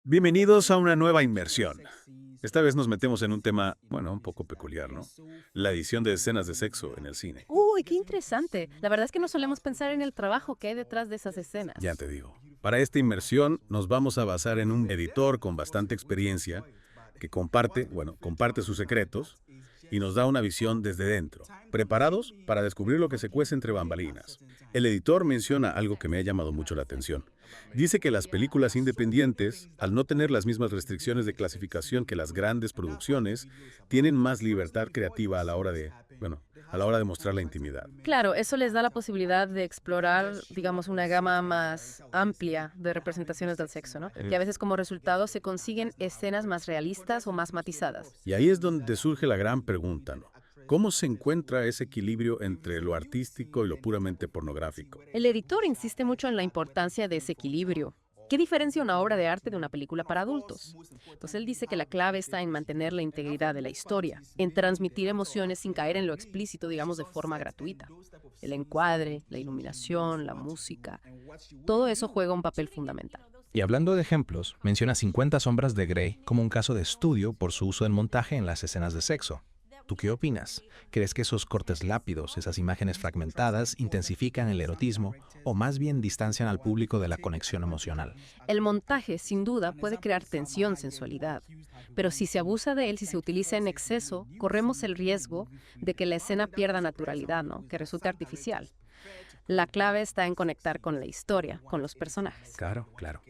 Bienvenidos a una nueva inmersión. Esta vez nos metemos en un tema, bueno, un poco peculiar, ¿no? La edición de escenas de sexo en el cine. Uy, qué interesante. La verdad es que no solemos pensar en el trabajo que hay detrás de esas Ya escenas. te digo. Para esta inmersión nos vamos a basar en un editor con bastante experiencia que comparte sus secretos y nos da una visión desde dentro. ¿Preparados para descubrir lo que se cuece entre bambalinas? El editor menciona algo que me ha llamado mucho la atención. Dice que las películas independientes, al no tener las mismas restricciones de clasificación que las grandes producciones, tienen más libertad creativa a la hora de mostrar la intimidad. Claro, eso les da la posibilidad de explorar, digamos, una gama más amplia de representaciones del sexo, ¿no? Y a veces como resultado se consiguen escenas más realistas o más matizadas. Y ahí es donde surge la gran pregunta, ¿no? ¿Cómo se encuentra ese equilibrio entre lo artístico y lo puramente pornográfico? El editor insiste mucho en la importancia de ese equilibrio. ¿Qué diferencia una obra de arte de una película para adultos? Pues él dice que la clave está en mantener la integridad de la historia, en transmitir emociones sin caer en lo explícito, digamos, de forma gratuita. El encuadre, la iluminación, la música, todo eso juega un papel fundamental. Y hablando de ejemplos, menciona 50 sombras de Grey como un caso de estudio por su uso en montaje en las escenas de sexo. ¿Tú qué opinas? ¿Crees que esos cortes lápidos, esas imágenes fragmentadas, intensifican el erotismo o más bien distancian al público de la conexión emocional? El montaje, sin duda, puede crear tensión, sensualidad, pero si se abusa de él, si se utiliza en exceso, corremos el riesgo de que la escena pierda naturalidad, ¿no? Que resulte artificial. La clave está en conectar con la historia, con los personajes. Claro, claro.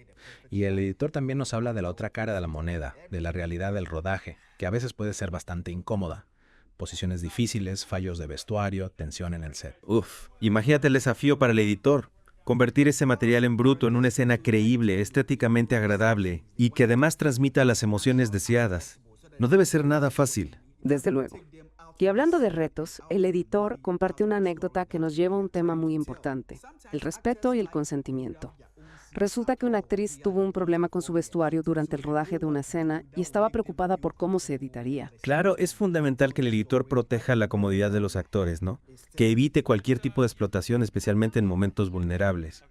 Y el editor también nos habla de la otra cara de la moneda, de la realidad del rodaje, que a veces puede ser bastante incómoda. Posiciones difíciles, fallos de vestuario, tensión en el set. Uf, imagínate el desafío para el editor. Convertir ese material en bruto en una escena creíble, estéticamente agradable y que además transmita las emociones deseadas. No debe ser nada fácil. Desde luego. Y hablando de retos, el editor comparte una anécdota que nos lleva a un tema muy importante, el respeto y el consentimiento. Resulta que una actriz tuvo un problema con su vestuario durante el rodaje de una escena y estaba preocupada por cómo se editaría. Claro, es fundamental que el editor proteja la comodidad de los actores, ¿no? Que evite cualquier tipo de explotación, especialmente en momentos vulnerables.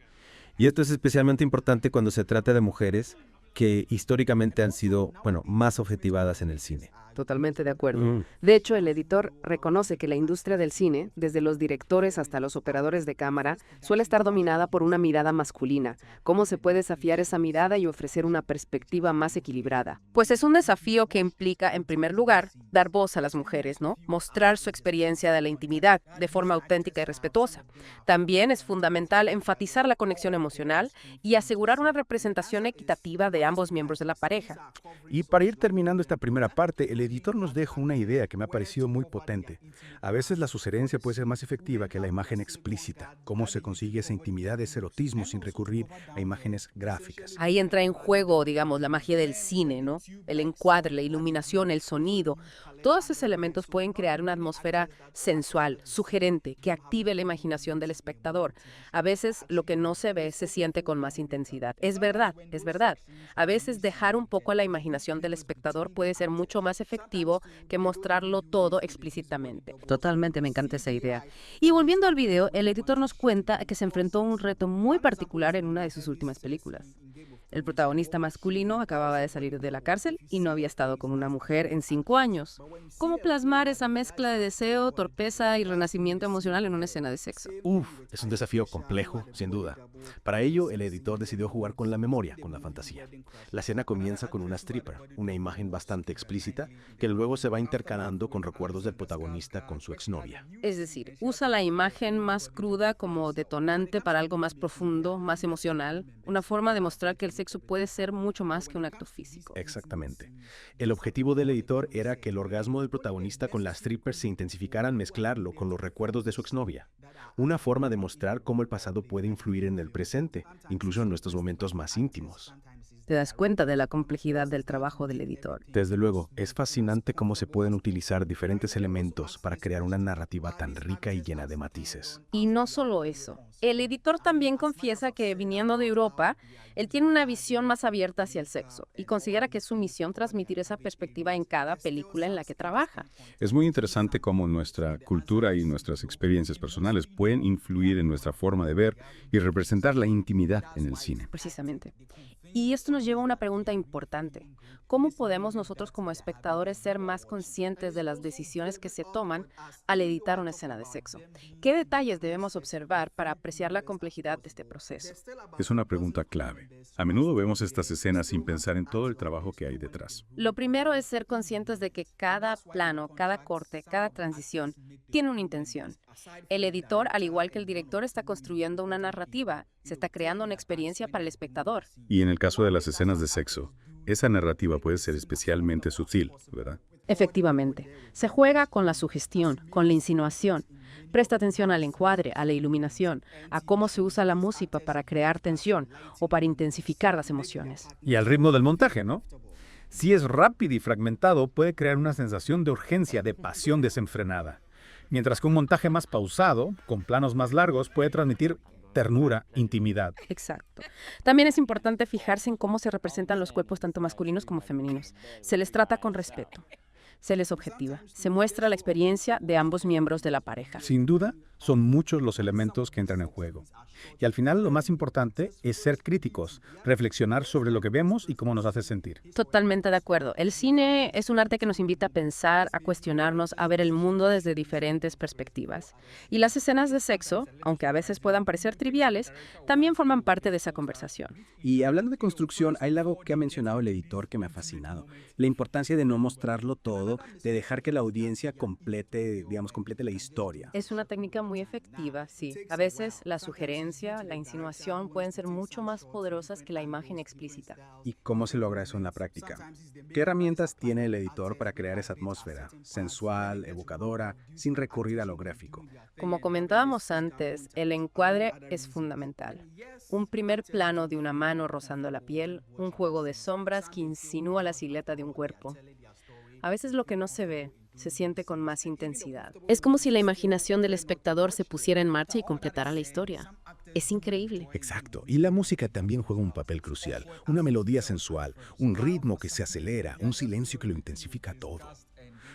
Y esto es especialmente importante cuando se trata de mujeres que históricamente han sido, más objetivadas en el cine. Totalmente de acuerdo. De hecho, el editor reconoce que la industria del cine, desde los directores hasta los operadores de cámara, suele estar dominada por una mirada masculina. ¿Cómo se puede desafiar esa mirada y ofrecer una perspectiva más equilibrada? Pues es un desafío que implica, en primer lugar, dar voz a las mujeres, ¿no? Mostrar su experiencia de la intimidad de forma auténtica y respetuosa. También es fundamental enfatizar la conexión emocional y asegurar una representación equitativa de ambos miembros de la pareja. Y para ir terminando esta primera parte, el editor nos deja una idea que me ha parecido muy potente. A veces la sugerencia puede ser más efectiva que la imagen explícita. ¿Cómo se consigue esa intimidad, ese erotismo sin recurrir a imágenes gráficas? Ahí entra en juego, digamos, la magia del cine, ¿no? El encuadre, la iluminación, el sonido. Todos esos elementos pueden crear una atmósfera sensual, sugerente, que active la imaginación del espectador. A veces lo que no se ve se siente con más intensidad. Es verdad, es verdad. A veces dejar un poco a la imaginación del espectador puede ser mucho más efectivo que mostrarlo todo explícitamente. Totalmente, me encanta esa idea. Y volviendo al video, el editor nos cuenta que se enfrentó a un reto muy particular en una de sus últimas películas. El protagonista masculino acababa de salir de la cárcel y no había estado con una mujer en 5 años. ¿Cómo plasmar esa mezcla de deseo, torpeza y renacimiento emocional en una escena de sexo? Es un desafío complejo, sin duda. Para ello, el editor decidió jugar con la memoria, con la fantasía. La escena comienza con una stripper, una imagen bastante explícita, que luego se va intercalando con recuerdos del protagonista con su exnovia. Es decir, usa la imagen más cruda como detonante para algo más profundo, más emocional, una forma de mostrar que el sexo puede ser mucho más que un acto físico. Exactamente. El objetivo del editor era que el orgasmo del protagonista con la stripper se intensificara al mezclarlo con los recuerdos de su exnovia. Una forma de mostrar cómo el pasado puede influir en el presente, incluso en nuestros momentos más íntimos. Te das cuenta de la complejidad del trabajo del editor. Desde luego, es fascinante cómo se pueden utilizar diferentes elementos para crear una narrativa tan rica y llena de matices. Y no solo eso. El editor también confiesa que, viniendo de Europa, él tiene una visión más abierta hacia el sexo y considera que es su misión transmitir esa perspectiva en cada película en la que trabaja. Es muy interesante cómo nuestra cultura y nuestras experiencias personales pueden influir en nuestra forma de ver y representar la intimidad en el cine. Precisamente. Y esto nos lleva a una pregunta importante. ¿Cómo podemos nosotros como espectadores ser más conscientes de las decisiones que se toman al editar una escena de sexo? ¿Qué detalles debemos observar para apreciar la complejidad de este proceso? Es una pregunta clave. A menudo vemos estas escenas sin pensar en todo el trabajo que hay detrás. Lo primero es ser conscientes de que cada plano, cada corte, cada transición tiene una intención. El editor, al igual que el director, está construyendo una narrativa, se está creando una experiencia para el espectador. Y en el caso de las escenas de sexo, esa narrativa puede ser especialmente sutil, ¿verdad? Efectivamente, se juega con la sugestión, con la insinuación. Presta atención al encuadre, a la iluminación, a cómo se usa la música para crear tensión o para intensificar las emociones. Y al ritmo del montaje, ¿no? Si es rápido y fragmentado, puede crear una sensación de urgencia, de pasión desenfrenada. Mientras que un montaje más pausado, con planos más largos, puede transmitir ternura, intimidad. Exacto. También es importante fijarse en cómo se representan los cuerpos tanto masculinos como femeninos. Se les trata con respeto. Se les objetiva. Se muestra la experiencia de ambos miembros de la pareja. Sin duda, son muchos los elementos que entran en juego. Y al final, lo más importante es ser críticos, reflexionar sobre lo que vemos y cómo nos hace sentir. Totalmente de acuerdo. El cine es un arte que nos invita a pensar, a cuestionarnos, a ver el mundo desde diferentes perspectivas. Y las escenas de sexo, aunque a veces puedan parecer triviales, también forman parte de esa conversación. Y hablando de construcción, hay algo que ha mencionado el editor que me ha fascinado. La importancia de no mostrarlo todo, de dejar que la audiencia complete la historia. Es una técnica muy efectiva, sí. A veces la sugerencia, la insinuación pueden ser mucho más poderosas que la imagen explícita. ¿Y cómo se logra eso en la práctica? ¿Qué herramientas tiene el editor para crear esa atmósfera sensual, evocadora, sin recurrir a lo gráfico? Como comentábamos antes, el encuadre es fundamental. Un primer plano de una mano rozando la piel, un juego de sombras que insinúa la silueta de un cuerpo. A veces lo que no se ve se siente con más intensidad. Es como si la imaginación del espectador se pusiera en marcha y completara la historia. Es increíble. Exacto. Y la música también juega un papel crucial. Una melodía sensual, un ritmo que se acelera, un silencio que lo intensifica todo.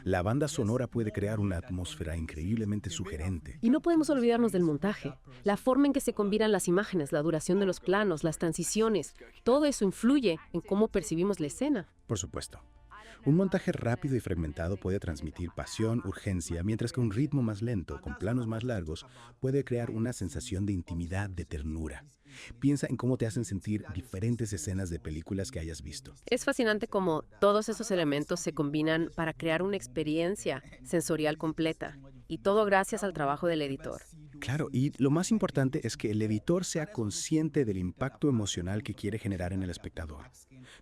La banda sonora puede crear una atmósfera increíblemente sugerente. Y no podemos olvidarnos del montaje. La forma en que se combinan las imágenes, la duración de los planos, las transiciones, todo eso influye en cómo percibimos la escena. Por supuesto. Un montaje rápido y fragmentado puede transmitir pasión, urgencia, mientras que un ritmo más lento, con planos más largos, puede crear una sensación de intimidad, de ternura. Piensa en cómo te hacen sentir diferentes escenas de películas que hayas visto. Es fascinante cómo todos esos elementos se combinan para crear una experiencia sensorial completa. Y todo gracias al trabajo del editor. Claro, y lo más importante es que el editor sea consciente del impacto emocional que quiere generar en el espectador.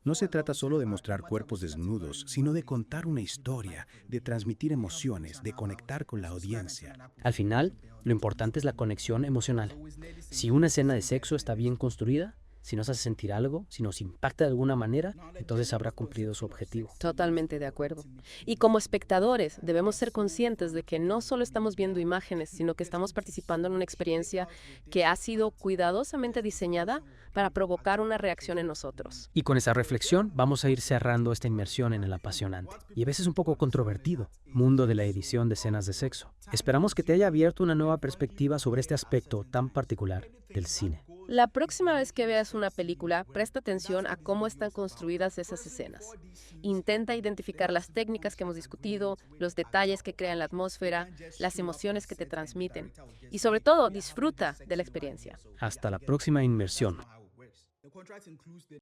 No se trata solo de mostrar cuerpos desnudos, sino de contar una historia, de transmitir emociones, de conectar con la audiencia. Al final, lo importante es la conexión emocional. Si una escena de sexo está bien construida, si nos hace sentir algo, si nos impacta de alguna manera, entonces habrá cumplido su objetivo. Totalmente de acuerdo. Y como espectadores debemos ser conscientes de que no solo estamos viendo imágenes, sino que estamos participando en una experiencia que ha sido cuidadosamente diseñada para provocar una reacción en nosotros. Y con esa reflexión vamos a ir cerrando esta inmersión en el apasionante y a veces un poco controvertido mundo de la edición de escenas de sexo. Esperamos que te haya abierto una nueva perspectiva sobre este aspecto tan particular del cine. La próxima vez que veas una película, presta atención a cómo están construidas esas escenas. Intenta identificar las técnicas que hemos discutido, los detalles que crean la atmósfera, las emociones que te transmiten y sobre todo disfruta de la experiencia. Hasta la próxima inmersión.